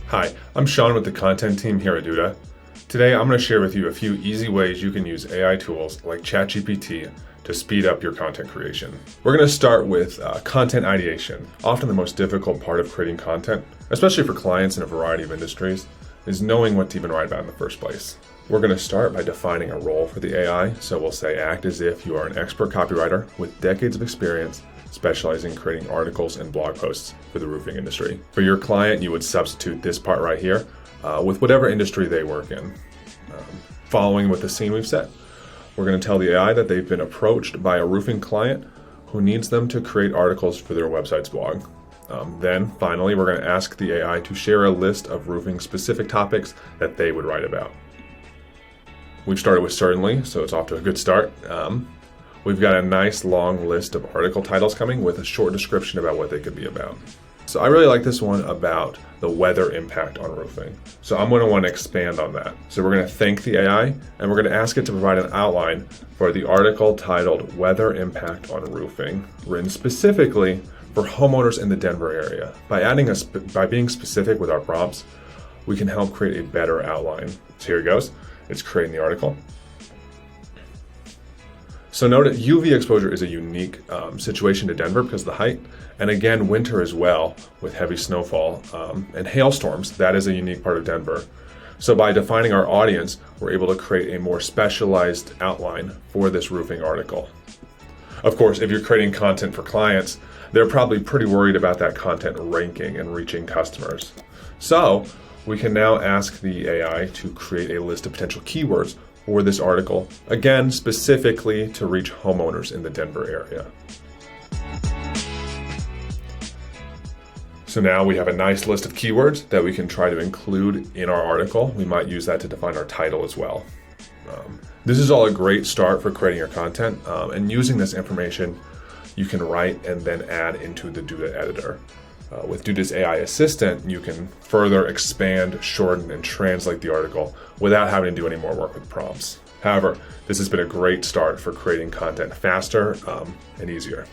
Hi, I'm Sean with the content team here at Duda. Today I'm going to share with you a few easy ways you can use AI tools like ChatGPT to speed up your content creation. We're going to start with content ideation. Often the most difficult part of creating content, especially for clients in a variety of industries, is knowing what to even write about in the first place. We're going to start by defining a role for the AI, so we'll say act as if you are an expert copywriter with decades of experience specializing in creating articles and blog posts for the roofing industry. For your client, you would substitute this part right here with whatever industry they work in. Following with the scene we've set, we're going to tell the AI that they've been approached by a roofing client who needs them to create articles for their website's blog. Then finally, we're going to ask the AI to share a list of roofing specific topics that they would write about. We've started with certainly, so it's off to a good start. We've got a nice long list of article titles coming with a short description about what they could be about. So I really like this one about the weather impact on roofing. So I'm going to want to expand on that. So we're going to thank the AI and we're going to ask it to provide an outline for the article titled Weather Impact on Roofing, written specifically for homeowners in the Denver area. By being specific with our prompts, we can help create a better outline. So here it goes. It's creating the article. So note that UV exposure is a unique situation to Denver because of the height, and again, winter as well with heavy snowfall and hailstorms. That is a unique part of Denver. So by defining our audience, we're able to create a more specialized outline for this roofing article. Of course, if you're creating content for clients, they're probably pretty worried about that content ranking and reaching customers. So we can now ask the AI to create a list of potential keywords for this article, again, specifically to reach homeowners in the Denver area. So now we have a nice list of keywords that we can try to include in our article. We might use that to define our title as well. This is all a great start for creating your content, and using this information, you can write and then add into the Duda editor. With Duda's AI assistant, you can further expand, shorten, and translate the article without having to do any more work with prompts. However, this has been a great start for creating content faster and easier.